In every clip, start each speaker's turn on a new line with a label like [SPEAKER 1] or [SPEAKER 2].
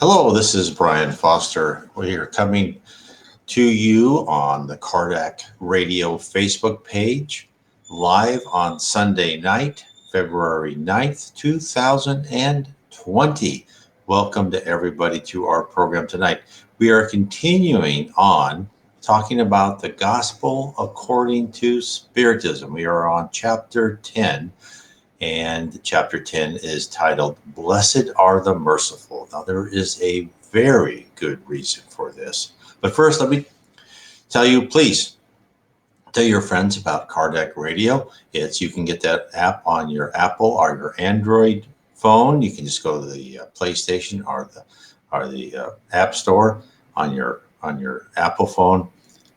[SPEAKER 1] Hello, this is Brian Foster. We are coming to you on the Kardec Radio Facebook page, live on Sunday night, February 9th, 2020. Welcome to everybody to our program tonight. We are continuing on talking about the Gospel according to Spiritism. We are on Chapter 10. And chapter 10 is titled, Blessed are the Merciful. Now, there is a very good reason for this. But first, let me tell you, please, tell your friends about Kardec Radio. You can get that app on your Apple or your Android phone. You can just go to the PlayStation or the App Store on your Apple phone.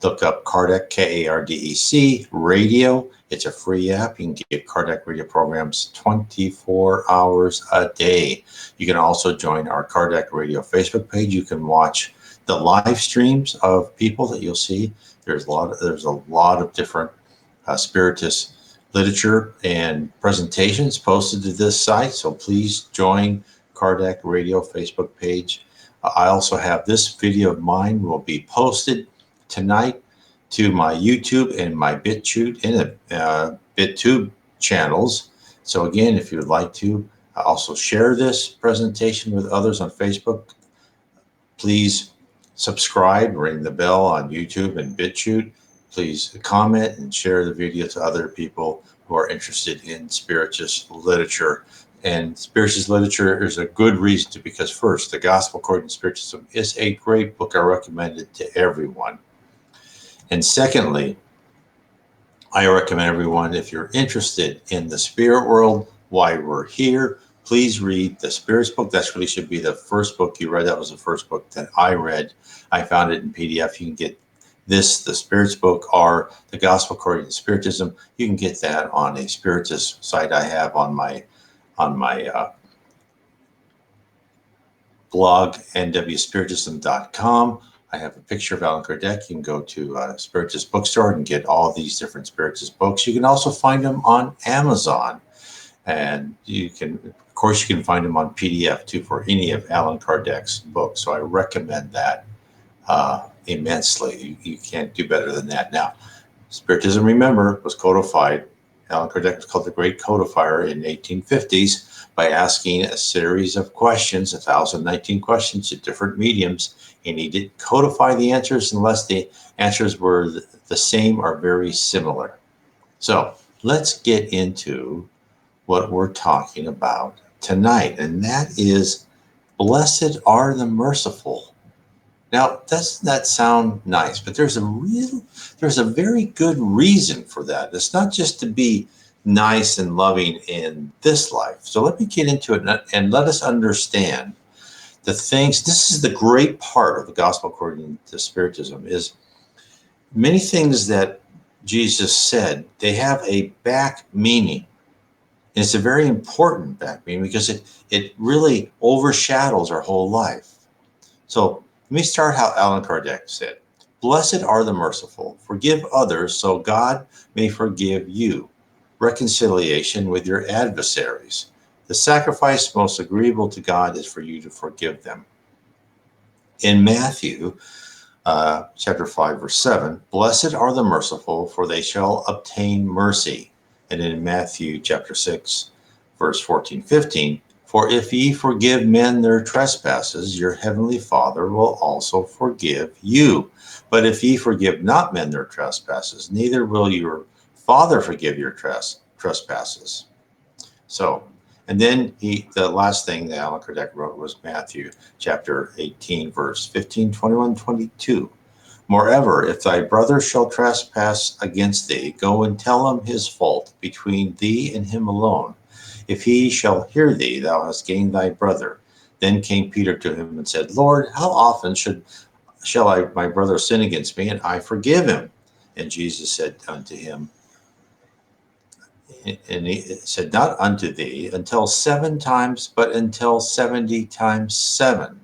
[SPEAKER 1] Look up Kardec, Kardec Radio. It's a free app. You can get Kardec Radio programs 24 hours a day. You can also join our Kardec Radio Facebook page. You can watch the live streams of people that you'll see. There's a lot of different Spiritist literature and presentations posted to this site. So please join Kardec Radio Facebook page. I also have this video of mine will be posted tonight to my YouTube and my BitTube channels. So again, if you would like to also share this presentation with others on Facebook, please subscribe, ring the bell on YouTube and BitTube. Please comment and share the video to other people who are interested in Spiritist literature. And Spiritist literature is a good reason to, because first, the Gospel according to Spiritism is a great book. I recommend it to everyone. And secondly, I recommend everyone, if you're interested in the spirit world, why we're here, please read the Spiritist book. That really should be the first book you read. That was the first book that I read. I found it in PDF. You can get this, the Spiritist book, or the Gospel according to Spiritism. You can get that on a Spiritist site I have on my blog, nwspiritism.com. I have a picture of Allan Kardec. You can go to a Spiritist bookstore and get all these different Spiritist books. You can also find them on Amazon. And you can find them on PDF too for any of Allan Kardec's books. So I recommend that immensely. You can't do better than that. Now, Spiritism, remember, was codified. Allan Kardec was called the Great Codifier in the 1850s by asking a series of questions, 1,019 questions to different mediums. And he didn't codify the answers unless the answers were the same or very similar. So let's get into what we're talking about tonight, and that is, blessed are the merciful. Now, doesn't that sound nice? But there's a very good reason for that. It's not just to be nice and loving in this life. So let me get into it and let us understand the things. This is the great part of the Gospel according to Spiritism, is many things that Jesus said, they have a back meaning. And it's a very important back meaning because it really overshadows our whole life. So let me start how Allan Kardec said, Blessed are the merciful, forgive others so God may forgive you. Reconciliation with your adversaries. The sacrifice most agreeable to God is for you to forgive them. In Matthew chapter 5, verse 7, Blessed are the merciful, for they shall obtain mercy. And in Matthew chapter 6, verse 14, 15, For if ye forgive men their trespasses, your heavenly Father will also forgive you. But if ye forgive not men their trespasses, neither will your Father forgive your trespasses. So, and then the last thing that Allan Kardec wrote was Matthew chapter 18, verse 15, 21, 22. Moreover, if thy brother shall trespass against thee, go and tell him his fault between thee and him alone. If he shall hear thee, thou hast gained thy brother. Then came Peter to him and said, Lord, how often shall my brother sin against me, and I forgive him? And Jesus said unto him, and he said, not unto thee until 7 times, but until 70 times 7.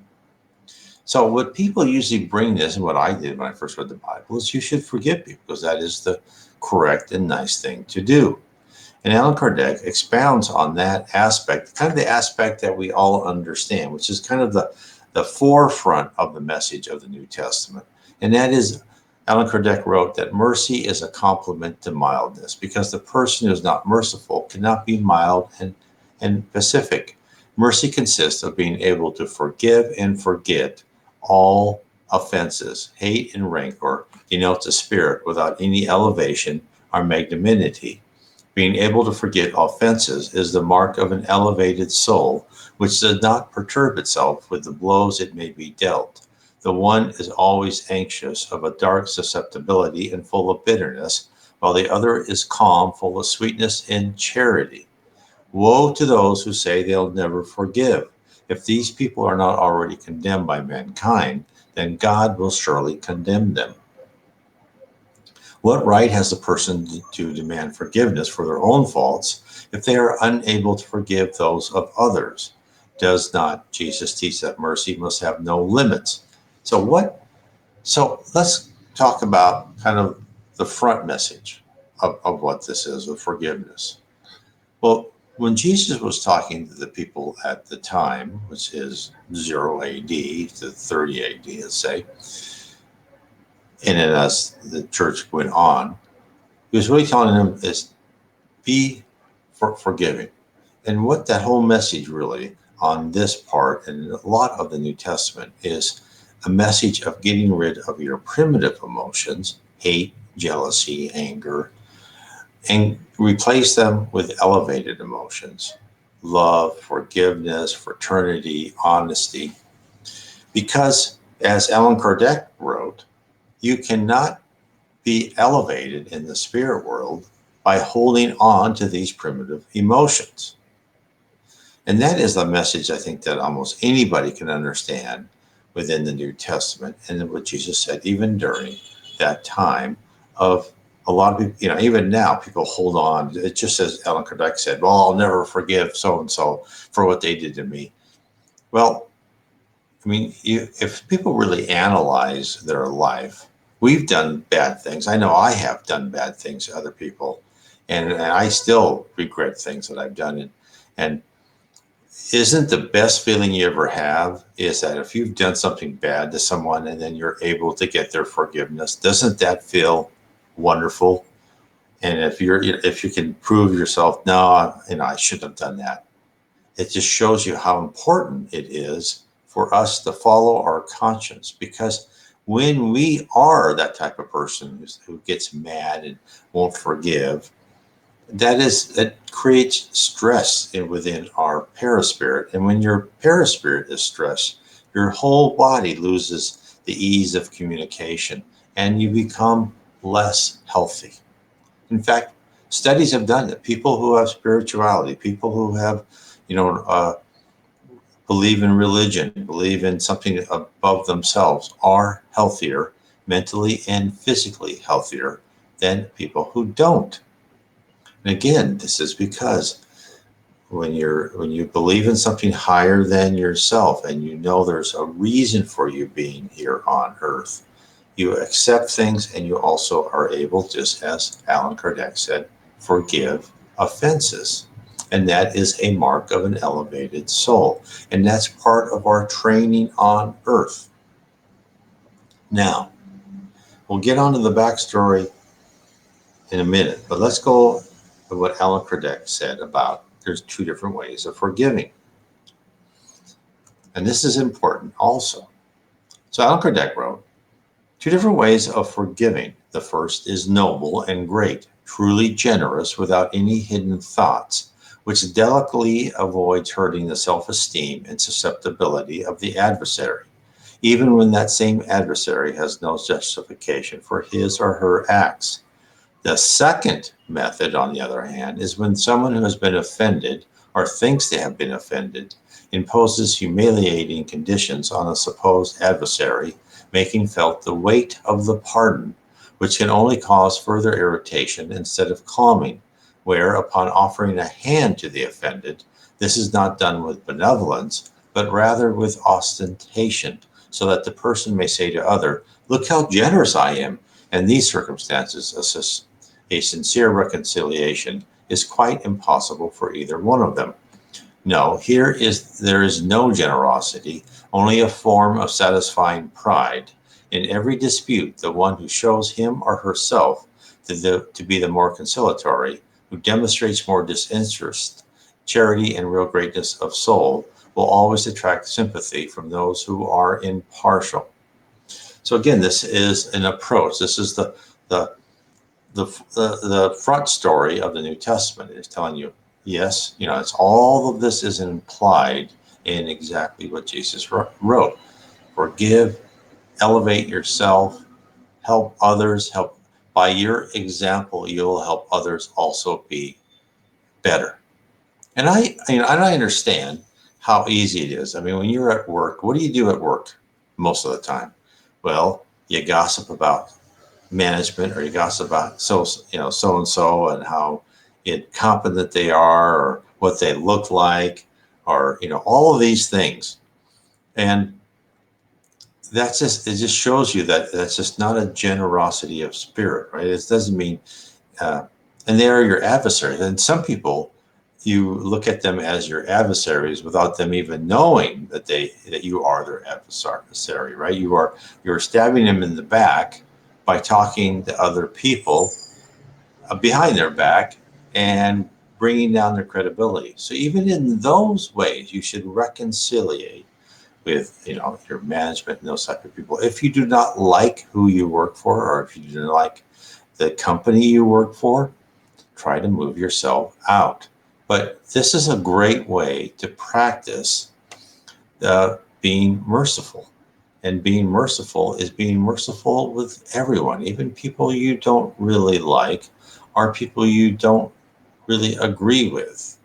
[SPEAKER 1] So what people usually bring this, and what I did when I first read the Bible, is you should forgive people because that is the correct and nice thing to do. And Allan Kardec expounds on that aspect, kind of the aspect that we all understand, which is kind of the forefront of the message of the New Testament. And that is, Allan Kardec wrote that mercy is a complement to mildness, because the person who is not merciful cannot be mild and pacific. Mercy consists of being able to forgive and forget all offenses. Hate and rancor denotes a spirit without any elevation or magnanimity. Being able to forget offenses is the mark of an elevated soul, which does not perturb itself with the blows it may be dealt. The one is always anxious, of a dark susceptibility and full of bitterness, while the other is calm, full of sweetness and charity. Woe to those who say they'll never forgive. If these people are not already condemned by mankind, then God will surely condemn them. What right has a person to demand forgiveness for their own faults if they are unable to forgive those of others? Does not Jesus teach that mercy must have no limits? So let's talk about kind of the front message of what this is, of forgiveness. Well, when Jesus was talking to the people at the time, which is 0 AD to 30 AD, let's say, and then as the church went on, he was really telling them is be forgiving. And what that whole message really on this part and a lot of the New Testament is a message of getting rid of your primitive emotions, hate, jealousy, anger, and replace them with elevated emotions, love, forgiveness, fraternity, honesty. Because as Allan Kardec wrote, you cannot be elevated in the spirit world by holding on to these primitive emotions. And that is the message I think that almost anybody can understand within the New Testament, and what Jesus said even during that time of a lot of people, even now people hold on. It just as Allan Kardec said, well, I'll never forgive so-and-so for what they did to me. Well, I mean, if people really analyze their life, we've done bad things. I know I have done bad things to other people, and I still regret things that I've done. And isn't the best feeling you ever have is that if you've done something bad to someone and then you're able to get their forgiveness, doesn't that feel wonderful? And if you can prove yourself, no, I shouldn't have done that. It just shows you how important it is for us to follow our conscience, because when we are that type of person who gets mad and won't forgive, that creates stress within our paraspirit. And when your paraspirit is stressed, your whole body loses the ease of communication and you become less healthy. In fact, studies have done that. People who have spirituality, people who have, believe in religion, believe in something above themselves, are healthier, mentally and physically healthier than people who don't. And again, this is because when you believe in something higher than yourself and you know there's a reason for you being here on earth, you accept things and you also are able, just as Allan Kardec said, forgive offenses. And that is a mark of an elevated soul. And that's part of our training on earth. Now, we'll get onto the backstory in a minute, but let's go to what Allan Kardec said about there's two different ways of forgiving. And this is important also. So Allan Kardec wrote, two different ways of forgiving. The first is noble and great, truly generous without any hidden thoughts, which delicately avoids hurting the self-esteem and susceptibility of the adversary, even when that same adversary has no justification for his or her acts. The second method, on the other hand, is when someone who has been offended or thinks they have been offended imposes humiliating conditions on a supposed adversary, making felt the weight of the pardon, which can only cause further irritation instead of calming, where, upon offering a hand to the offended, this is not done with benevolence, but rather with ostentation, so that the person may say to other, look how generous I am. In these circumstances, a sincere reconciliation is quite impossible for either one of them. No, there is no generosity, only a form of satisfying pride. In every dispute, the one who shows him or herself to be the more conciliatory, who demonstrates more disinterest, charity, and real greatness of soul, will always attract sympathy from those who are impartial. So again, this is an approach. This is the front story of the New Testament. It's telling you, yes, it's all of this is implied in exactly what Jesus wrote. Forgive, elevate yourself, help others, help by your example, you'll help others also be better. And I understand how easy it is. I mean, when you're at work, what do you do at work most of the time? Well, you gossip about management, or you gossip about so and so and how incompetent they are, or what they look like, or all of these things. And it just shows you that that's just not a generosity of spirit, right? It doesn't mean and they are your adversaries. And some people, you look at them as your adversaries without them even knowing that you are their adversary, right? You're stabbing them in the back by talking to other people behind their back and bringing down their credibility. So even in those ways, you should reconciliate with your management and those type of people. If you do not like who you work for, or if you do not like the company you work for, try to move yourself out. But this is a great way to practice being merciful. And being merciful is being merciful with everyone, even people you don't really like, or people you don't really agree with.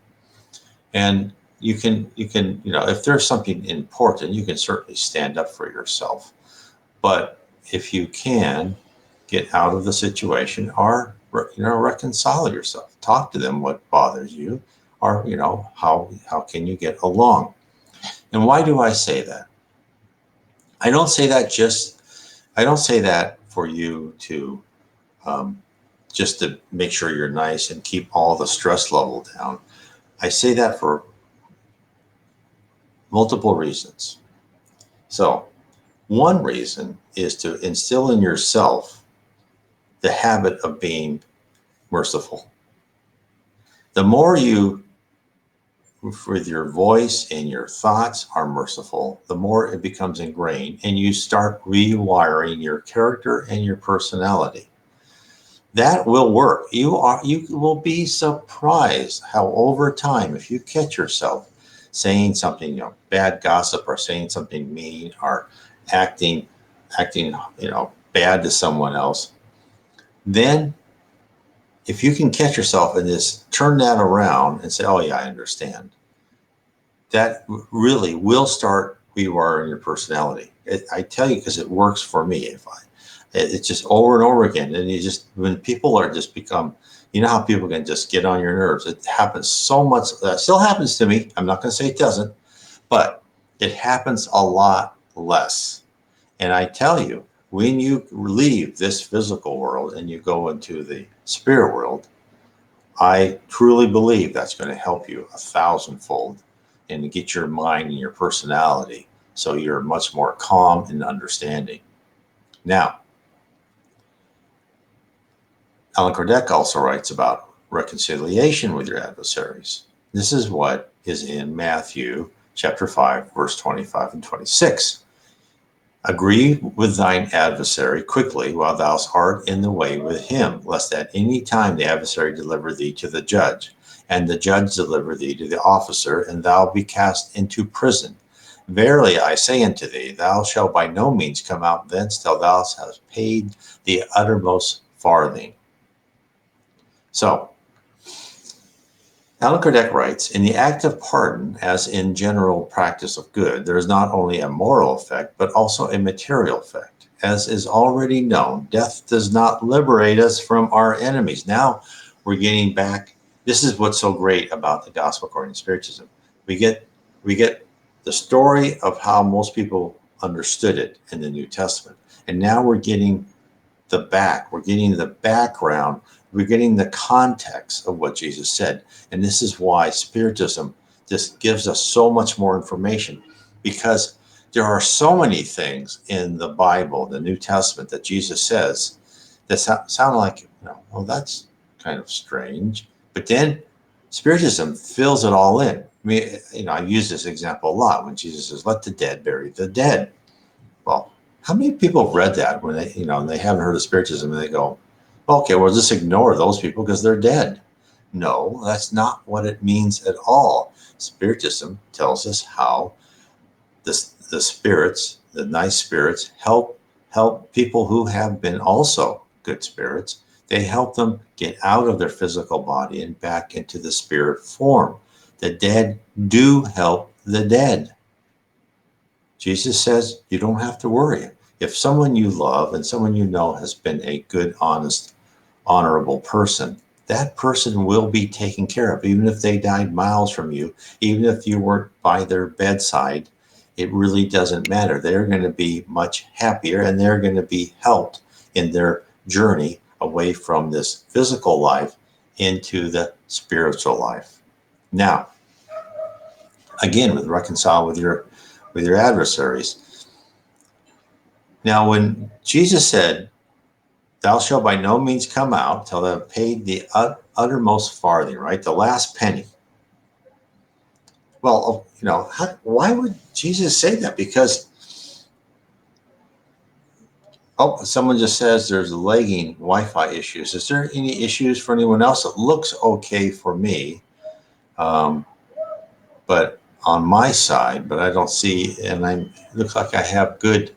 [SPEAKER 1] And you can, if there's something important, you can certainly stand up for yourself. But if you can, get out of the situation, or reconcile yourself. Talk to them what bothers you, or how can you get along. And why do I say that? I don't say that for you to just to make sure you're nice and keep all the stress level down. I say that for multiple reasons. So one reason is to instill in yourself the habit of being merciful. The more you, with your voice and your thoughts, are merciful, the more it becomes ingrained, and you start rewiring your character and your personality. That will work. You will be surprised how over time, if you catch yourself saying something, bad gossip, or saying something mean, or acting, bad to someone else, then if you can catch yourself and just turn that around and say, oh yeah, I understand, that really will start rewiring your personality. I tell you, because it works for me. It's just over and over again. And when people are just become, how people can just get on your nerves. It happens so much. That still happens to me. I'm not going to say it doesn't, but it happens a lot less. And I tell you, when you leave this physical world and you go into the spirit world, I truly believe that's going to help you 1,000-fold and to get your mind and your personality so you're much more calm and understanding. Now, Allan Kardec also writes about reconciliation with your adversaries. This is what is in Matthew chapter 5, verse 25 and 26. Agree with thine adversary quickly while thou art in the way with him, lest at any time the adversary deliver thee to the judge, and the judge deliver thee to the officer, and thou be cast into prison. Verily I say unto thee, thou shalt by no means come out thence till thou hast paid the uttermost farthing. So, Allan Kardec writes, in the act of pardon, as in general practice of good, there is not only a moral effect, but also a material effect. As is already known, death does not liberate us from our enemies. Now we're getting back. This is what's so great about the Gospel according to Spiritism. We get the story of how most people understood it in the New Testament. And now we're getting the background, we're getting the context of what Jesus said. And this is why Spiritism just gives us so much more information, because there are so many things in the Bible, the New Testament, that Jesus says that sound like, well, that's kind of strange. But then Spiritism fills it all in. I mean, I use this example a lot when Jesus says, "Let the dead bury the dead." Well, how many people have read that when they, and they haven't heard of Spiritism, and they go, "Okay, well, just ignore those people because they're dead." No, that's not what it means at all. Spiritism tells us how the spirits, the nice spirits, help people who have been also good spirits. They help them get out of their physical body and back into the spirit form. The dead do help the dead. Jesus says you don't have to worry. If someone you love and someone you know has been a good, honest, honorable person, that person will be taken care of, even if they died miles from you, even if you weren't by their bedside. It really doesn't matter. They're going to be much happier, and they're going to be helped in their journey away from this physical life into the spiritual life. Now, again, reconcile with your adversaries. Now, when Jesus said, "Thou shalt by no means come out till thou have paid the uttermost farthing," right? The last penny. Well, why would Jesus say that? Because, someone just says there's lagging Wi-Fi issues. Is there any issues for anyone else? It looks okay for me, but on my side, but I don't see, and it looks like I have good.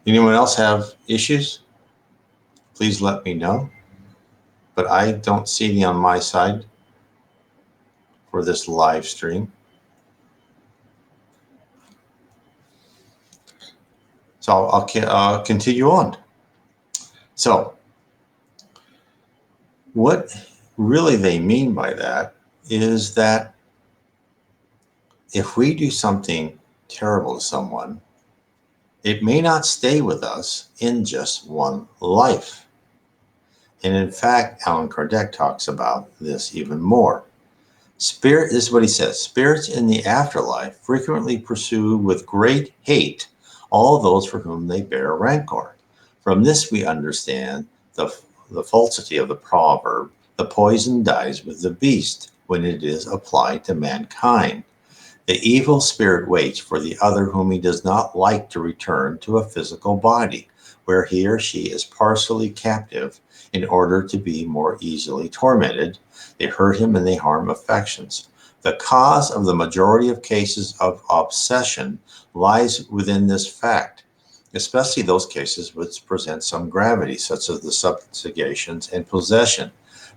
[SPEAKER 1] Anyone else have issues? Please let me know. But I don't see any on my side for this live stream. So I'll continue on. So what really they mean by that is that if we do something terrible to someone, it may not stay with us in just one life. And in fact, Allan Kardec talks about this even more. This is what he says: spirits in the afterlife frequently pursue with great hate all those for whom they bear rancor. From this we understand the falsity of the proverb, "The poison dies with the beast," when it is applied to mankind. The evil spirit waits for the other whom he does not like to return to a physical body, where he or she is partially captive, in order to be more easily tormented. They hurt him and they harm affections. The cause of the majority of cases of obsession lies within this fact, especially those cases which present some gravity, such as the subjugations and possession.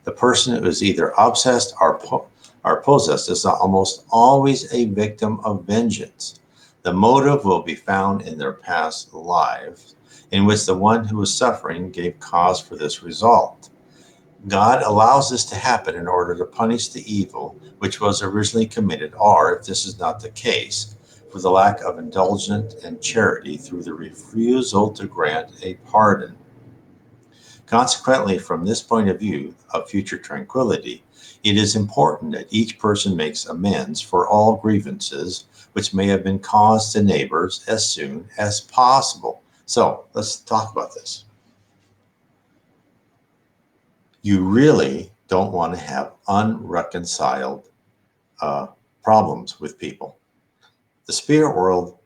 [SPEAKER 1] The person who is either obsessed or possessed is almost always a victim of vengeance. The motive will be found in their past lives, in which the one who is suffering gave cause for this result. God allows this to happen in order to punish the evil which was originally committed, or, if this is not the case, for the lack of indulgence and charity through the refusal to grant a pardon. Consequently, from this point of view of future tranquility, it is important that each person makes amends for all grievances which may have been caused to neighbors as soon as possible. So let's talk about this. You really don't want to have unreconciled problems with people. The spirit world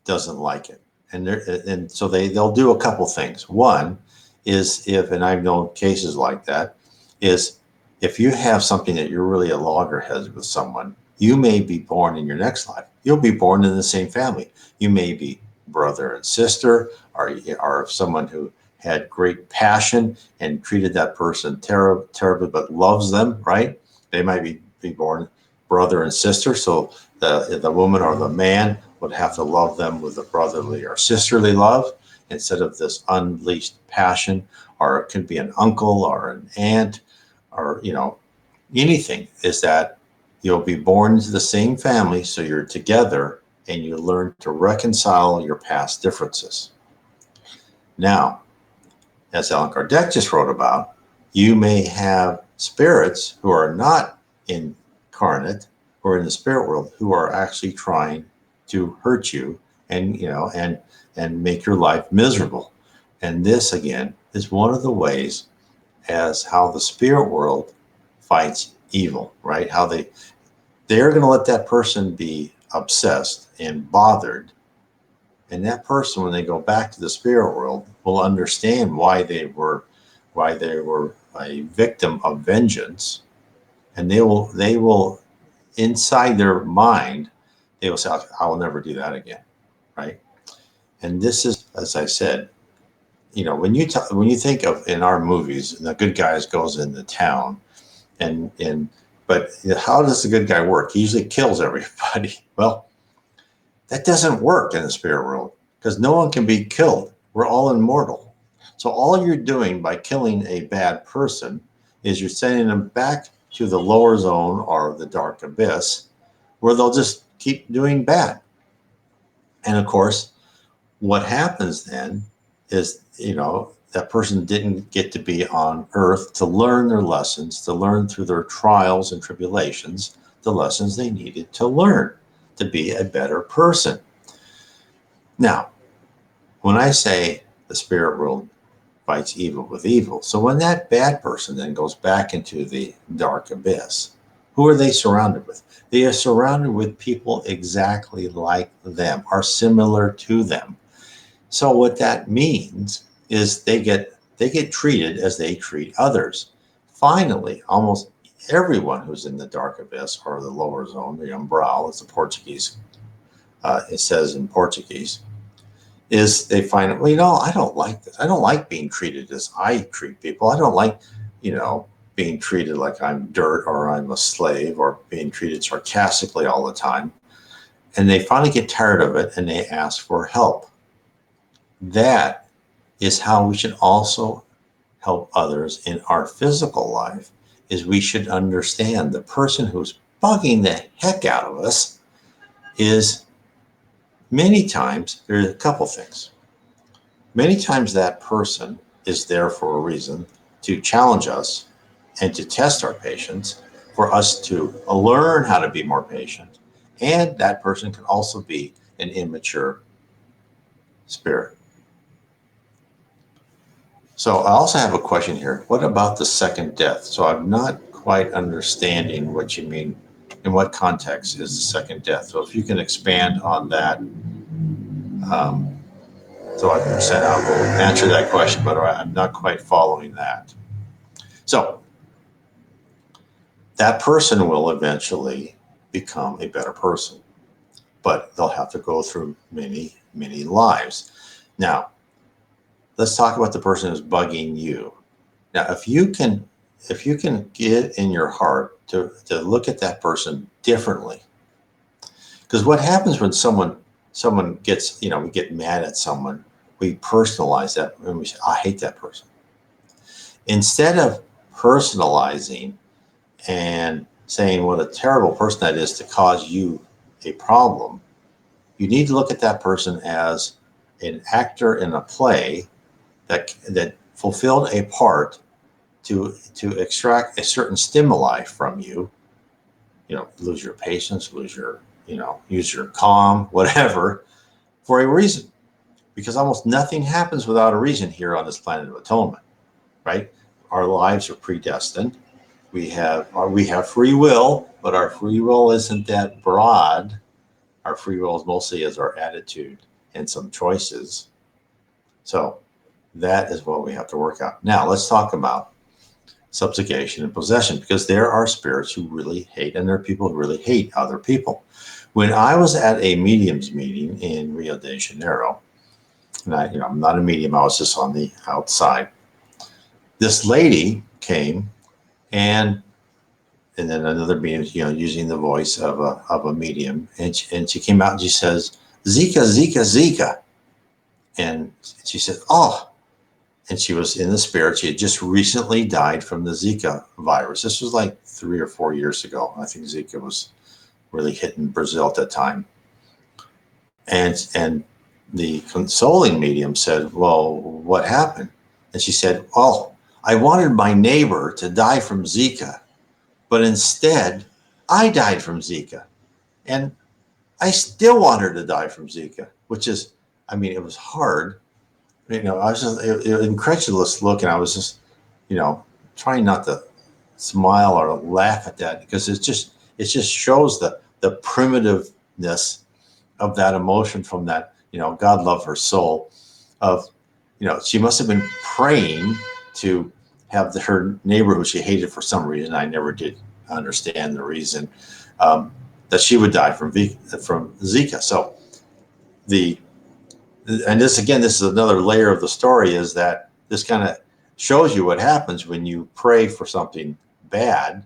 [SPEAKER 1] doesn't like it, and so they'll do a couple things. One is, and I've known cases like that, is if you have something that you're really at loggerheads with someone, you may be born in your next life. You'll be born in the same family. You may be brother and sister, or someone who had great passion and treated that person terribly, but loves them, right? They might be born brother and sister, so the woman or the man would have to love them with a brotherly or sisterly love instead of this unleashed passion. Or it could be an uncle or an aunt, or anything. Is that you'll be born into the same family, so you're together and you learn to reconcile your past differences. Now, as Allan Kardec just wrote about, you may have spirits who are not in incarnate or in the spirit world who are actually trying to hurt you and, and make your life miserable. And this, again, is one of the ways as how the spirit world fights evil, right? How they're going to let that person be obsessed and bothered. And that person, when they go back to the spirit world, will understand why they were a victim of vengeance. And they will inside their mind, they will say, I will never do that again, right? And this is, as I said, when you think of in our movies, the good guys goes into town, but how does the good guy work? He usually kills everybody. Well, that doesn't work in the spirit world because no one can be killed. We're all immortal. So all you're doing by killing a bad person is you're sending them back to the lower zone or the dark abyss where they'll just keep doing bad. And of course, what happens then is, that person didn't get to be on earth to learn their lessons, to learn through their trials and tribulations, the lessons they needed to learn to be a better person. Now, when I say the spirit world fights evil with evil, so when that bad person then goes back into the dark abyss, who are they surrounded with? They are surrounded with people exactly like them, are similar to them. So what that means is they get treated as they treat others. Finally, almost everyone who's in the dark abyss or the lower zone, the umbral, as the Portuguese, it says in Portuguese, is they find, I don't like this. I don't like being treated as I treat people. I don't like, being treated like I'm dirt or I'm a slave or being treated sarcastically all the time. And they finally get tired of it and they ask for help. That is how we should also help others in our physical life, is we should understand the person who's bugging the heck out of us is many times, there's a couple things. Many times that person is there for a reason to challenge us and to test our patience, for us to learn how to be more patient. And that person can also be an immature spirit. So I also have a question here. What about the second death? So I'm not quite understanding what you mean. In what context is the second death? So if you can expand on that, so I will answer that question, but I'm not quite following that. So that person will eventually become a better person, but they'll have to go through many, many lives. Now, let's talk about the person who's bugging you. Now, if you can get in your heart to look at that person differently, because what happens when someone gets, we get mad at someone, we personalize that and we say, I hate that person. Instead of personalizing and saying what a terrible person that is to cause you a problem, you need to look at that person as an actor in a play that fulfilled a part to extract a certain stimuli from you, lose your patience, lose your, use your calm, whatever, for a reason. Because almost nothing happens without a reason here on this planet of atonement, right? Our lives are predestined. We have free will, but our free will isn't that broad. Our free will is mostly as our attitude and some choices. So that is what we have to work out. Now let's talk about subjugation and possession, because there are spirits who really hate, and there are people who really hate other people. When I was at a mediums meeting in Rio de Janeiro, and I'm not a medium, I was just on the outside. This lady came, and then another medium, using the voice of a medium, and she came out and she says, Zika, Zika, Zika. And she said, oh, and she was in the spirit. She had just recently died from the Zika virus. This was like 3 or 4 years ago. I think Zika was really hitting Brazil at that time. And the consoling medium said, well, what happened? And she said, well, I wanted my neighbor to die from Zika, but instead I died from Zika, and I still want her to die from Zika, which is, I mean, it was hard. You know, I was just incredulous look, and I was just, you know, trying not to smile or laugh at that, because it just shows the primitiveness of that emotion from that, you know, God love her soul, of, you know, she must have been praying to have her neighbor who she hated for some reason, I never did understand the reason, that she would die from Zika. So and this is another layer of the story, is that this kind of shows you what happens when you pray for something bad.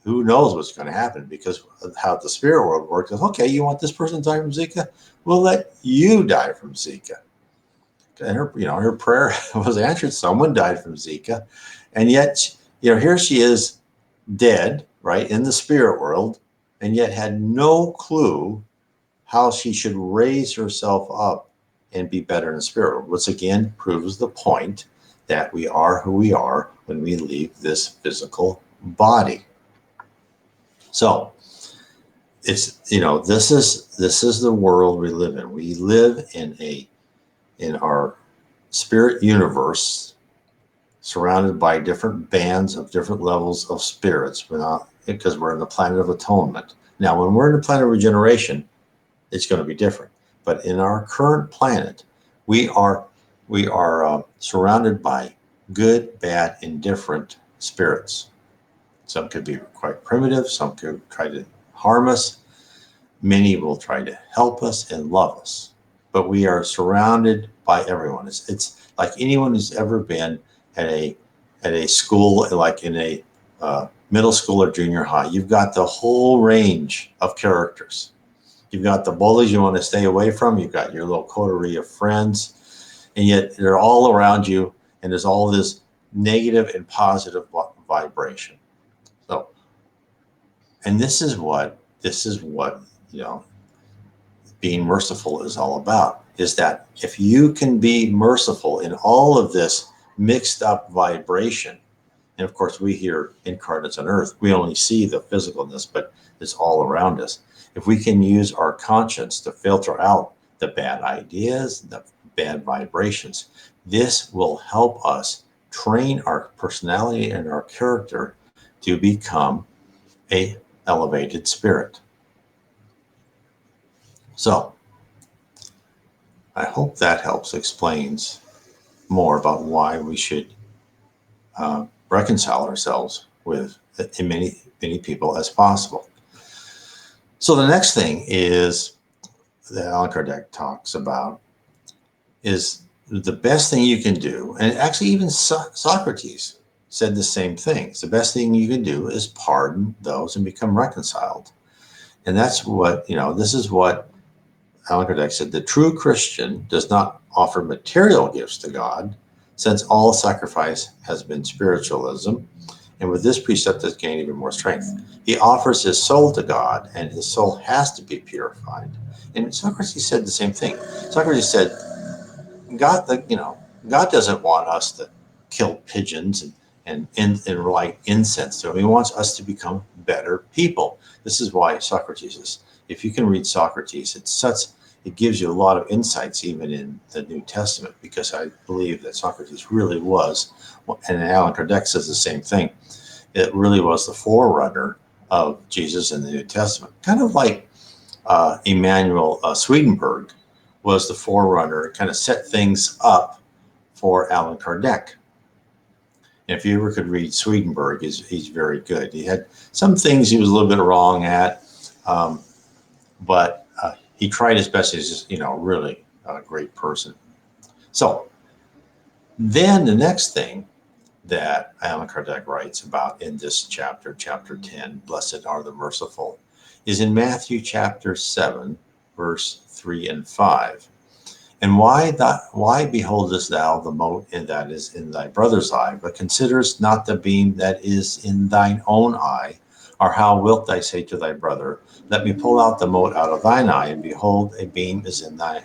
[SPEAKER 1] Who knows what's going to happen, because of how the spirit world works is, okay, you want this person to die from Zika? We'll let you die from Zika. And her prayer was answered. Someone died from Zika. And yet, you know, here she is dead, right, in the spirit world, and yet had no clue how she should raise herself up and be better in the spirit world. Which again proves the point that we are who we are when we leave this physical body. So it's, you know, this is the world we live in. We live in our spirit universe, surrounded by different bands of different levels of spirits. Because we're in the planet of atonement. Now, when we're in the planet of regeneration, it's going to be different. But in our current planet, we are surrounded by good, bad, indifferent spirits. Some could be quite primitive. Some could try to harm us. Many will try to help us and love us. But we are surrounded by everyone. It's like anyone who's ever been at a school, like in a middle school or junior high. You've got the whole range of characters. You've got the bullies you want to stay away from. You've got your little coterie of friends, and yet they're all around you, and there's all this negative and positive vibration. So, and this is what, you know, being merciful is all about, is that if you can be merciful in all of this mixed up vibration, and of course we here incarnates on earth, we only see the physicalness, but it's all around us. If we can use our conscience to filter out the bad ideas, the bad vibrations, this will help us train our personality and our character to become a elevated spirit. So I hope that helps explains more about why we should reconcile ourselves with as many people as possible. So the next thing is that Allan Kardec talks about is the best thing you can do, and actually even Socrates said the same thing. The best thing you can do is pardon those and become reconciled. And that's what, you know, this is what Allan Kardec said: the true Christian does not offer material gifts to God, since all sacrifice has been spiritualism, and with this precept has gained even more strength. He offers his soul to God, and his soul has to be purified. And Socrates said the same thing. Socrates said, God doesn't want us to kill pigeons and light incense to him. He wants us to become better people. This is why Socrates is, if you can read Socrates, it gives you a lot of insights even in the New Testament, because I believe that Socrates really was, and Allan Kardec says the same thing, it really was the forerunner of Jesus in the New Testament. Kind of like Emanuel Swedenborg was the forerunner, kind of set things up for Allan Kardec. And if you ever could read Swedenborg, he's very good. He had some things he was a little bit wrong at, but he tried his best. He's just, really a great person. So then the next thing that Allan Kardec writes about in this chapter, chapter 10, Blessed are the Merciful, is in Matthew chapter 7, verse 3 and 5. And why beholdest thou the mote that is in thy brother's eye, but considerest not the beam that is in thine own eye? Or how wilt thou say to thy brother, let me pull out the mote out of thine eye, and behold, a beam is in thine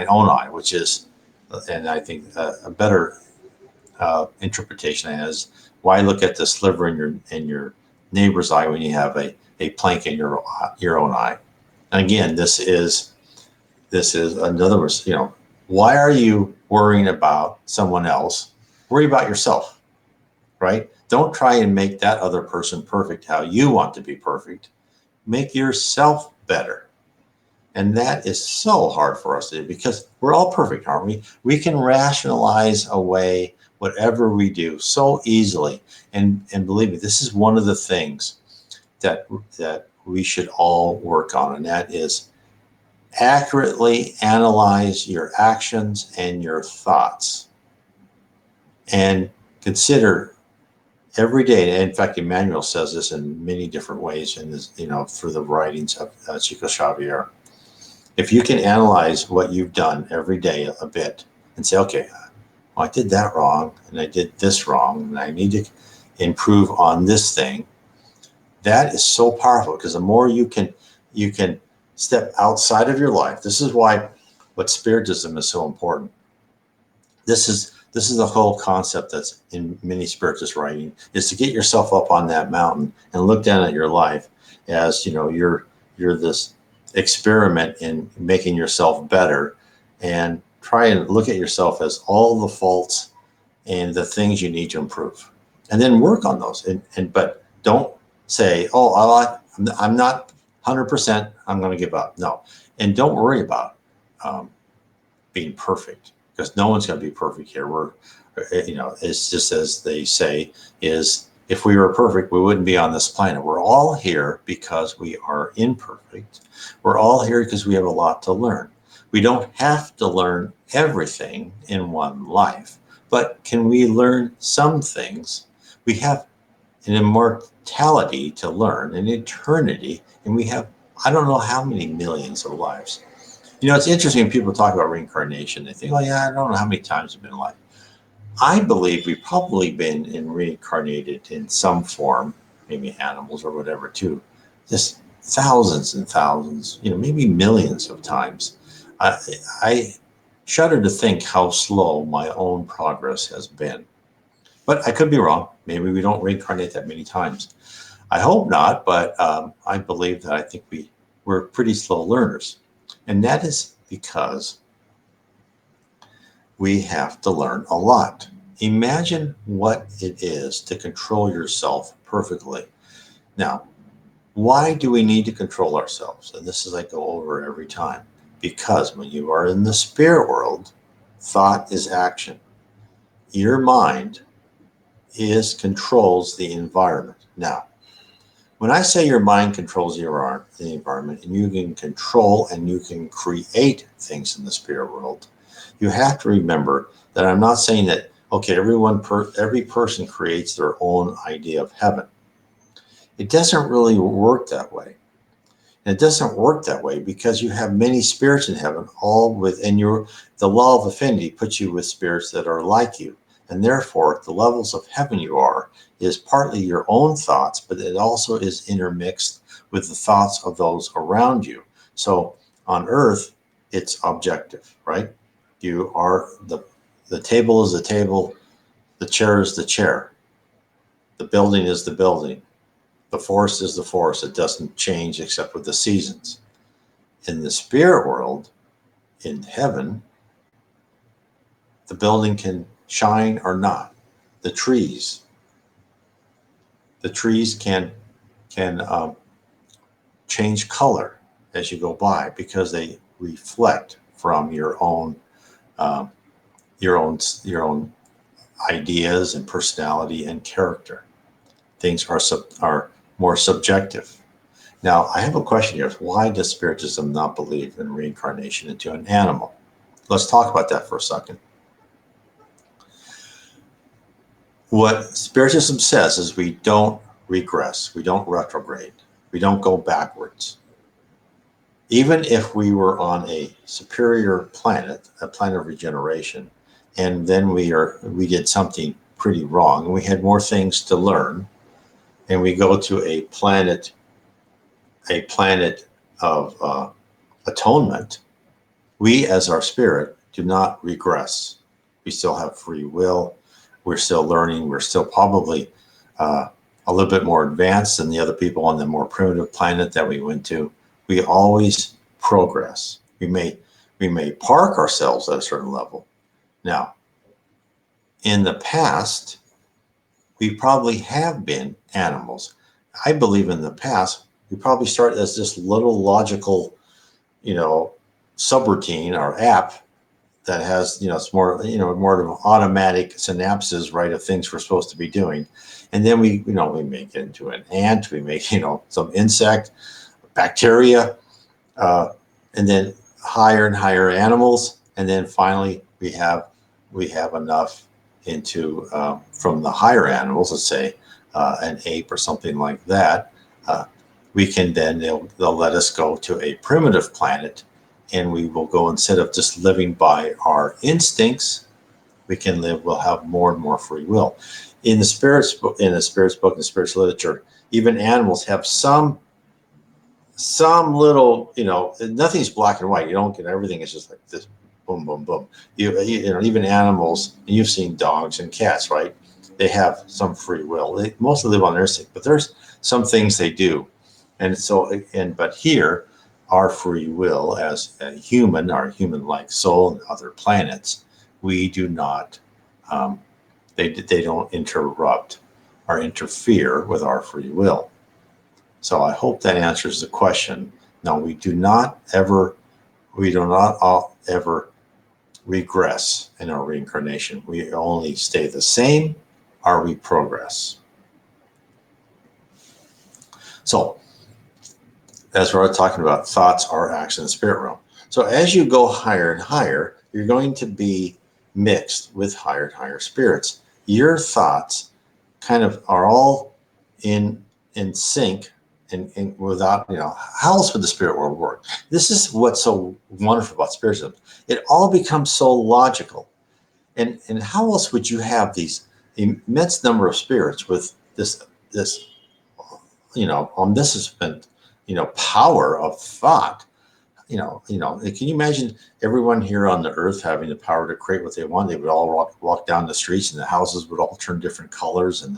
[SPEAKER 1] own eye? Which is, and I think a better interpretation is, why look at the sliver in your neighbor's eye when you have a a plank in your own eye. And again, this is another, why are you worrying about someone else? Worry about yourself, right? Don't try and make that other person perfect how you want to be perfect. Make yourself better. And that is so hard for us to do because we're all perfect, aren't we? We can rationalize away whatever we do so easily. And believe me, this is one of the things that we should all work on, and that is accurately analyze your actions and your thoughts and consider every day. In fact, Emmanuel says this in many different ways in this, through the writings of Chico Xavier. If you can analyze what you've done every day a bit and say, okay, well, I did that wrong and I did this wrong and I need to improve on this thing, that is so powerful because the more you can step outside of your life. This is why what Spiritism is so important. This is the whole concept that's in many Spiritist writing, is to get yourself up on that mountain and look down at your life as, you're this experiment in making yourself better, and try and look at yourself as all the faults and the things you need to improve, and then work on those. But don't say, oh, I'm not 100%, I'm going to give up. No. And don't worry about being perfect, because no one's going to be perfect here. It's just as they say, is if we were perfect, we wouldn't be on this planet. We're all here because we are imperfect. We're all here because we have a lot to learn. We don't have to learn everything in one life, but can we learn some things? We have an immortality to learn, an eternity, and we have, I don't know how many millions of lives. It's interesting when people talk about reincarnation. They think, oh yeah, I don't know how many times I've been alive. I believe we've probably been reincarnated in some form, maybe animals or whatever too, just thousands and thousands, maybe millions of times. I shudder to think how slow my own progress has been. But I could be wrong. Maybe we don't reincarnate that many times. I hope not, but I believe that I think we're pretty slow learners. And that is because we have to learn a lot. Imagine what it is to control yourself perfectly. Now, why do we need to control ourselves? And this is I go over every time. Because when you are in the spirit world, thought is action. Your mind controls the environment. Now, when I say your mind controls the environment, and you can control and you can create things in the spirit world, you have to remember that I'm not saying that, okay, every person creates their own idea of heaven. It doesn't really work that way. And it doesn't work that way because you have many spirits in heaven, all within the law of affinity puts you with spirits that are like you. And therefore, the levels of heaven you are is partly your own thoughts, but it also is intermixed with the thoughts of those around you. So on earth, it's objective, right? You are the table is the table, the chair is the chair, the building is the building, the forest is the forest. It doesn't change except with the seasons. In the spirit world, in heaven, the building can shine or not. The trees can change color as you go by because they reflect from your own ideas and personality and character. Things are more subjective. Now, I have a question here. Why does Spiritism not believe in reincarnation into an animal? Let's talk about that for a second. What Spiritism says is we don't regress, we don't retrograde, we don't go backwards. Even if we were on a superior planet, a planet of regeneration, and then we did something pretty wrong, and we had more things to learn, and we go to a planet of atonement, we as our spirit do not regress. We still have free will. We're still learning. We're still probably a little bit more advanced than the other people on the more primitive planet that we went to, we always progress. We may park ourselves at a certain level. Now, in the past, we probably have been animals. I believe in the past, we probably started as this little logical, subroutine or app that has, it's more, more of automatic synapses, right, of things we're supposed to be doing. And then we make it into an ant, we make, some insect, bacteria, and then higher and higher animals. And then finally we have enough into, from the higher animals, let's say an ape or something like that, we can then, they'll let us go to a primitive planet, and we will go, instead of just living by our instincts, we'll have more and more free will. In the spirits book, in the spirits literature, even animals have some little, nothing's black and white. You don't get everything. It's just like this, boom, boom, boom. Even animals, and you've seen dogs and cats, right? They have some free will. They mostly live on their instinct, but there's some things they do. But here, our free will as a human, our human-like soul, and other planets, we do not, they don't interrupt or interfere with our free will. So I hope that answers the question. No, we do not ever regress in our reincarnation. We only stay the same, or we progress. So, as we're talking about, thoughts are actions in the spirit realm. So as you go higher and higher, you're going to be mixed with higher and higher spirits. Your thoughts kind of are all in sync, and without, how else would the spirit world work? This is what's so wonderful about Spiritism. It all becomes so logical. And how else would you have these immense number of spirits with this omniscient, power of thought? Can you imagine everyone here on the earth having the power to create what they want? They would all walk down the streets, and the houses would all turn different colors, and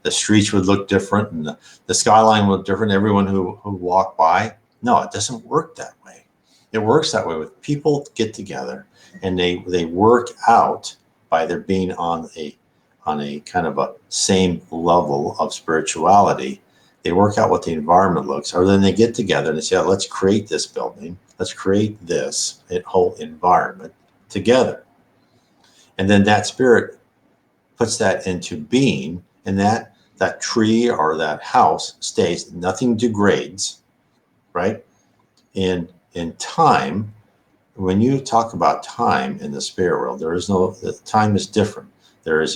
[SPEAKER 1] the streets would look different, and the skyline would look different. Everyone who walked by. No, it doesn't work that way. It works that way with people get together, and they work out by their being on a kind of a same level of spirituality. They work out what the environment looks, or then they get together and they say, let's create this building. Let's create this whole environment together. And then that spirit puts that into being, and that tree or that house stays, nothing degrades, right? In time, when you talk about time in the spirit world, the time is different. There is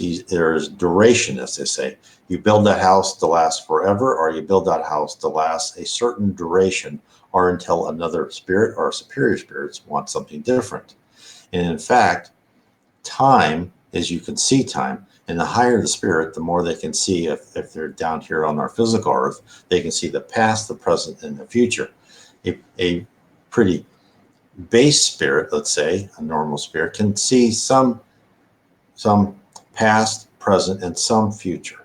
[SPEAKER 1] duration, as they say. You build that house to last forever, or you build that house to last a certain duration, or until another spirit or superior spirits want something different. And in fact, time is, you can see time, and the higher the spirit, the more they can see. If they're down here on our physical earth, they can see the past, the present, and the future. A pretty base spirit, let's say, a normal spirit, can see some past, present, and some future.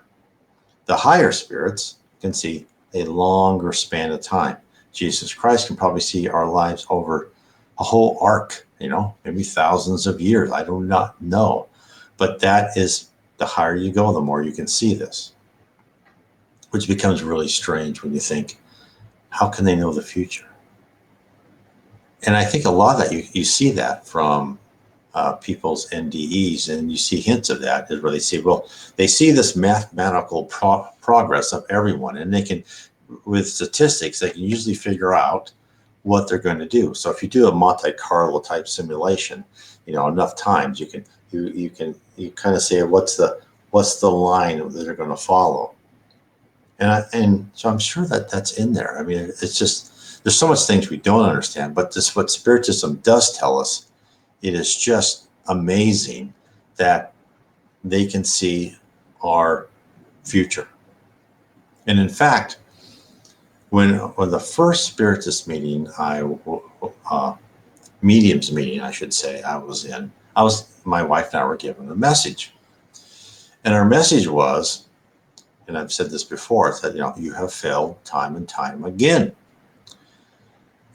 [SPEAKER 1] The higher spirits can see a longer span of time. Jesus Christ can probably see our lives over a whole arc, maybe thousands of years. I do not know. But that is, the higher you go, the more you can see this, which becomes really strange when you think, how can they know the future? And I think a lot of that, you see that from people's NDEs, and you see hints of that, is where they say, well, they see this mathematical progress of everyone, and they can, with statistics, they can usually figure out what they're going to do. So if you do a Monte Carlo type simulation, enough times, you kind of say, what's the line that they're going to follow, and so I'm sure that's in there. I mean, it's just, there's so much things we don't understand, but what Spiritism does tell us. It is just amazing that they can see our future. And in fact, when the first Spiritist meeting, mediums meeting, I should say, I was in, my wife and I were given a message. And our message was, and I've said this before, it's that, you have failed time and time again.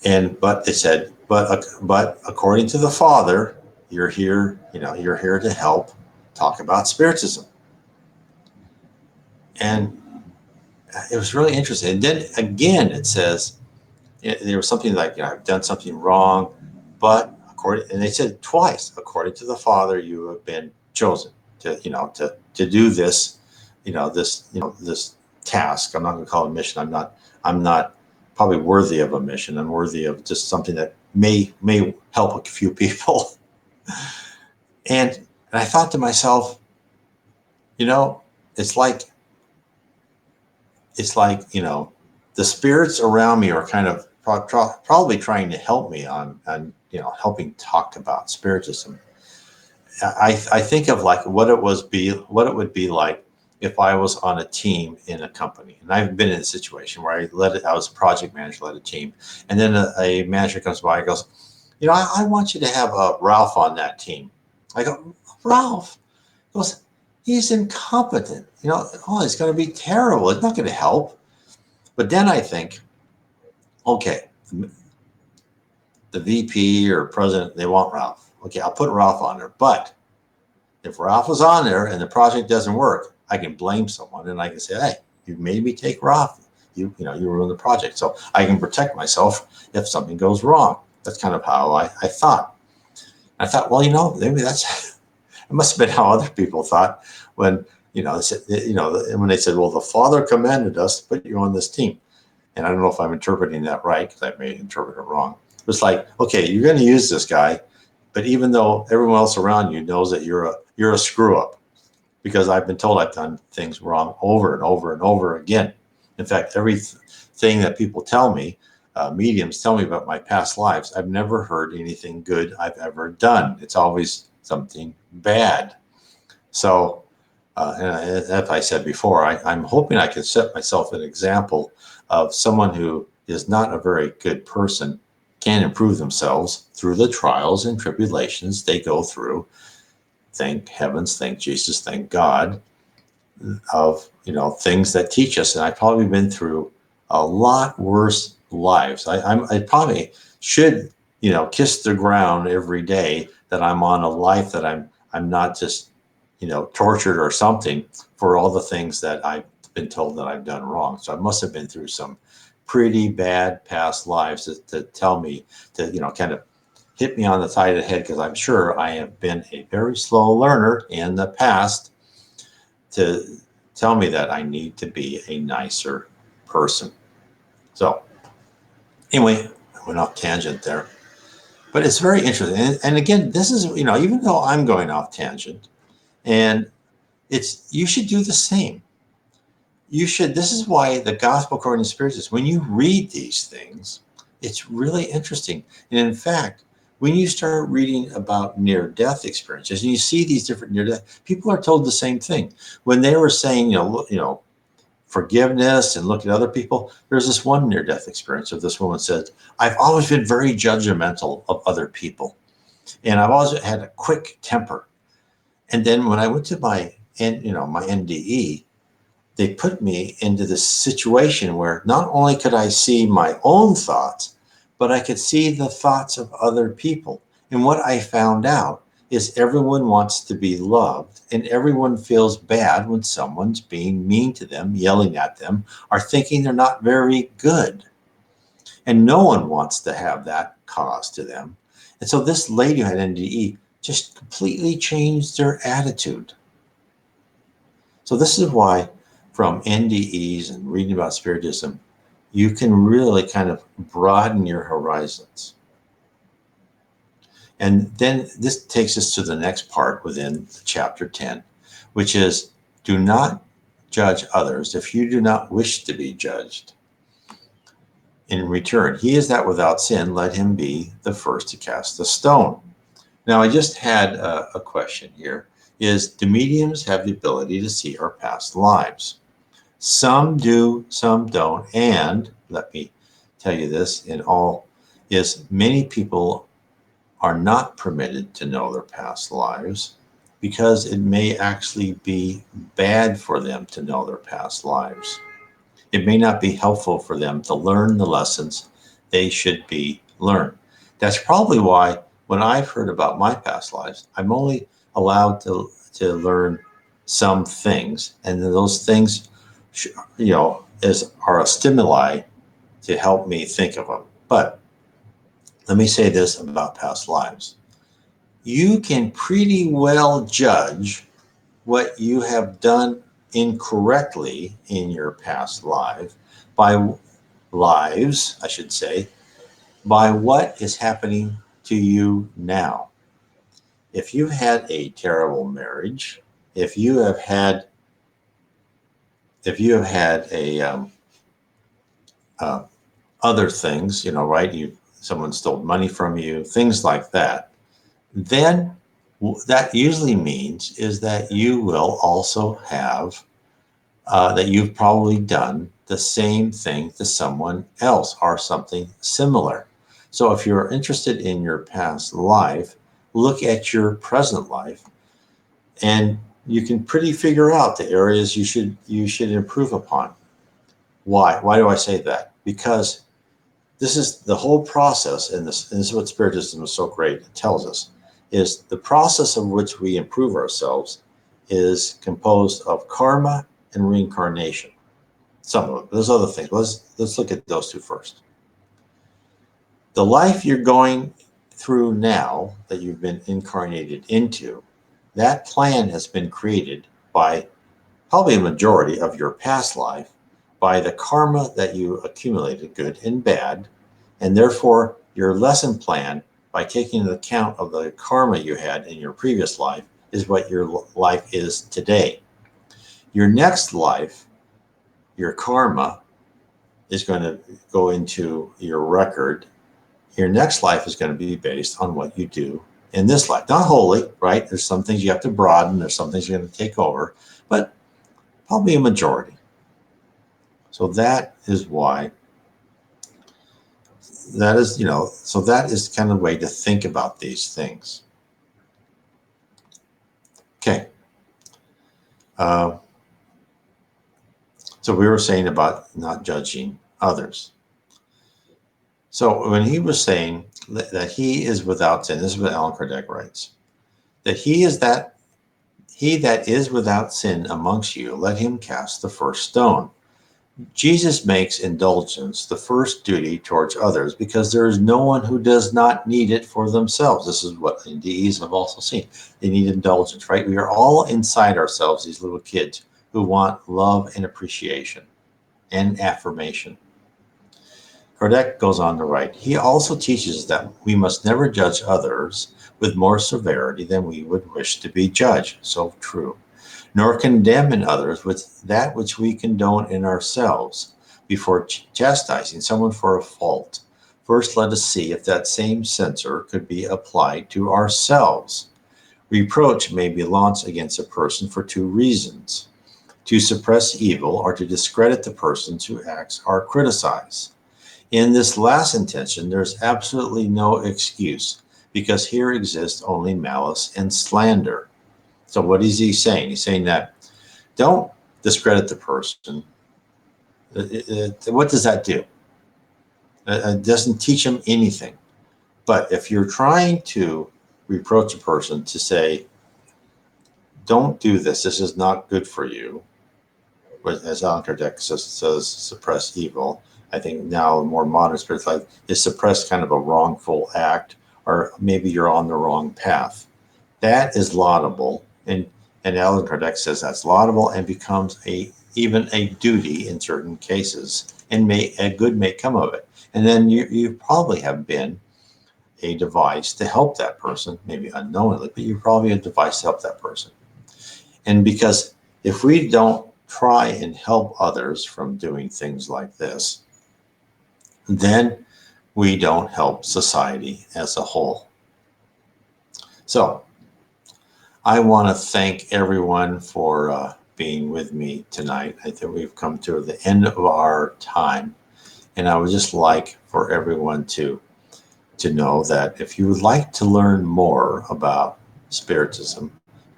[SPEAKER 1] But it said, but according to the Father, you're here, you're here to help talk about Spiritism. And it was really interesting. And then again, it says, there was something like, I've done something wrong, but and they said twice, according to the Father, you have been chosen to do this, this task. I'm not going to call it a mission. I'm not probably worthy of a mission. I'm worthy of just something that may help a few people. And I thought to myself, it's like, the spirits around me are kind of probably trying to help me on helping talk about Spiritism. I think of like what it would be like if I was on a team in a company, and I've been in a situation where I was a project manager, led a team, and then a manager comes by and goes, I want you to have Ralph on that team. I go, Ralph? He goes, he's incompetent. It's going to be terrible. It's not going to help. But then I think, okay, the VP or president, they want Ralph. Okay, I'll put Ralph on there. But if Ralph is on there and the project doesn't work, I can blame someone and I can say, hey, you made me take Ralph. You ruined the project. So I can protect myself if something goes wrong. That's kind of how I thought. I thought, well, maybe that's, it must have been how other people thought when, they said, when they said, well, the Father commanded us to put you on this team. And I don't know if I'm interpreting that right, because I may interpret it wrong. It's like, okay, you're going to use this guy, but even though everyone else around you knows that you're a screw up, because I've been told I've done things wrong over and over and over again. In fact, everything that people tell me, mediums tell me about my past lives, I've never heard anything good I've ever done. It's always something bad. So, and as I said before, I'm hoping I can set myself an example of someone who is not a very good person can improve themselves through the trials and tribulations they go through. Thank heavens, thank Jesus, thank God, of things that teach us. And I've probably been through a lot worse lives. I probably should kiss the ground every day that I'm on a life that I'm not just tortured or something for all the things that I've been told that I've done wrong. So I must have been through some pretty bad past lives to tell me to kind of hit me on the side of the head, because I'm sure I have been a very slow learner in the past, to tell me that I need to be a nicer person. So anyway, I went off tangent there, but it's very interesting. And again, this is, even though I'm going off tangent, and you should do the same. This is why the Gospel according to Spiritism, when you read these things, it's really interesting. And in fact, when you start reading about near-death experiences and you see these different near-death, people are told the same thing. When they were saying, forgiveness and look at other people, there's this one near-death experience of this woman said, I've always been very judgmental of other people. And I've always had a quick temper. And then when I went to my NDE, they put me into this situation where not only could I see my own thoughts, but I could see the thoughts of other people. And what I found out is everyone wants to be loved, and everyone feels bad when someone's being mean to them, yelling at them, or thinking they're not very good. And no one wants to have that caused to them. And so this lady who had NDE just completely changed their attitude. So this is why from NDEs and reading about Spiritism, you can really kind of broaden your horizons. And then this takes us to the next part within chapter 10, which is, do not judge others if you do not wish to be judged. In return, he is that without sin, let him be the first to cast the stone. Now, I just had a question here. Do mediums have the ability to see our past lives? Some do, some don't. And let me tell you this, many people are not permitted to know their past lives. because it may actually be bad for them to know their past lives. It may not be helpful for them to learn the lessons they should be learned. That's probably why when I've heard about my past lives, I'm only allowed to learn some things, and then those things, are a stimuli to help me think of them. But let me say this about past lives. You can pretty well judge what you have done incorrectly in your past life by lives, I should say, by what is happening to you now. If you've had a terrible marriage, if you have had other things, right? Someone stole money from you, things like that. Then that usually means is that you will also have that you've probably done the same thing to someone else or something similar. So if you're interested in your past life, look at your present life, and you can pretty figure out the areas you should improve upon. Why? Why do I say that? Because this is the whole process, and this is what Spiritism is so great. It tells us is the process of which we improve ourselves is composed of karma and reincarnation. Some of them. There's other things. Let's look at those two first. The life you're going through now that you've been incarnated into, that plan has been created by probably a majority of your past life by the karma that you accumulated, good and bad, and therefore your lesson plan, by taking into account of the karma you had in your previous life, is what your life is today. Your next life, your karma, is going to go into your record. Your next life is going to be based on what you do in this life. Not wholly, right? There's some things you have to broaden. There's some things you're going to take over, but probably a majority. So that is why, so that is kind of a way to think about these things. Okay. So we were saying about not judging others. So when he was saying that he is without sin, this is what Allan Kardec writes, that he that is without sin amongst you, let him cast the first stone. Jesus makes indulgence the first duty towards others because there is no one who does not need it for themselves. This is what NDEs have also seen. They need indulgence, right? We are all inside ourselves, these little kids who want love and appreciation and affirmation. Kardec goes on to write, he also teaches that we must never judge others with more severity than we would wish to be judged. So true. Nor condemn in others with that which we condone in ourselves. Before chastising someone for a fault, first let us see if that same censure could be applied to ourselves. Reproach may be launched against a person for two reasons: to suppress evil or to discredit the persons who act or criticize. In this last intention, there's absolutely no excuse, because here exists only malice and slander. So what is he saying? He's saying that don't discredit the person. What does that do? It doesn't teach them anything. But if you're trying to reproach a person to say, don't do this, this is not good for you, as Allan Kardec says, suppress evil. I think now more modern spirits like is suppress kind of a wrongful act, or maybe you're on the wrong path. That is laudable, and Allan Kardec says that's laudable and becomes even a duty in certain cases, and a good may come of it. And then you probably have been a device to help that person, maybe unknowingly, but you're probably a device to help that person. And because if we don't try and help others from doing things like this, then we don't help society as a whole. So I want to thank everyone for being with me tonight. I think we've come to the end of our time, and I would just like for everyone to know that if you would like to learn more about Spiritism,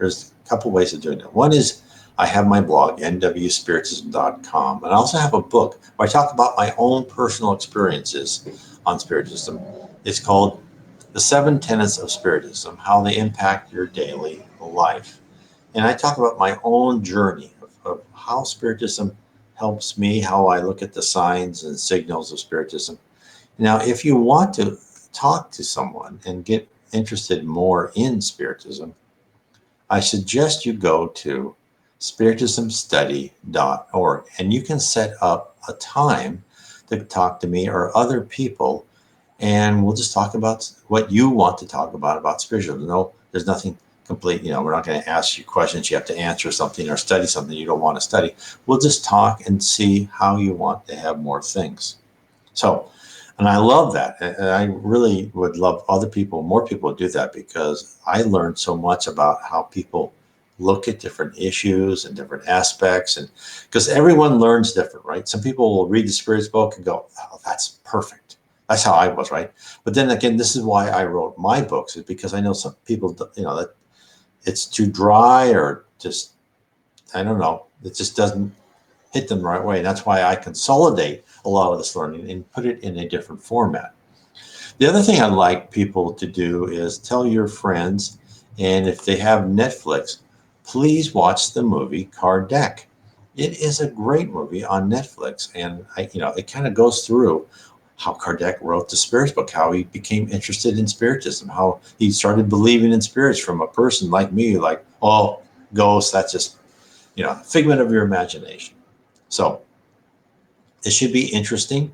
[SPEAKER 1] there's a couple ways of doing it. One is I have my blog, nwspiritism.com, and I also have a book where I talk about my own personal experiences on Spiritism. It's called The 7 Tenets of Spiritism, How They Impact Your Daily Life. And I talk about my own journey of how Spiritism helps me, how I look at the signs and signals of Spiritism. Now, if you want to talk to someone and get interested more in Spiritism, I suggest you go to spiritismstudy.org, and you can set up a time to talk to me or other people, and we'll just talk about what you want to talk about Spiritism. No, there's nothing complete, we're not going to ask you questions you have to answer something or study something you don't want to study. We'll just talk and see how you want to have more things. So, and I love that. And I really would love more people to do that, because I learned so much about how people look at different issues and different aspects. And because everyone learns different, right? Some people will read the Spirit's book and go, oh, that's perfect. That's how I was, right? But then again, this is why I wrote my books, is because I know some people, that it's too dry, or just, I don't know, it just doesn't hit them the right way. And that's why I consolidate a lot of this learning and put it in a different format. The other thing I'd like people to do is tell your friends, and if they have Netflix, please watch the movie Kardec. It is a great movie on Netflix, and it kind of goes through how Kardec wrote the Spirits book, how he became interested in Spiritism, how he started believing in spirits from a person like me, like, oh, ghosts, that's just, figment of your imagination. So it should be interesting.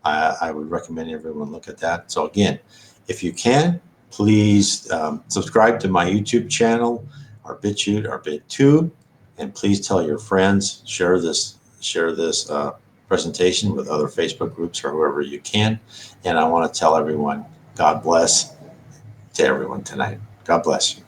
[SPEAKER 1] I would recommend everyone look at that. So again, if you can, please subscribe to my YouTube channel, our BitChute, our BitTube, and please tell your friends, share this presentation with other Facebook groups or whoever you can. And I want to tell everyone, God bless to everyone tonight. God bless you.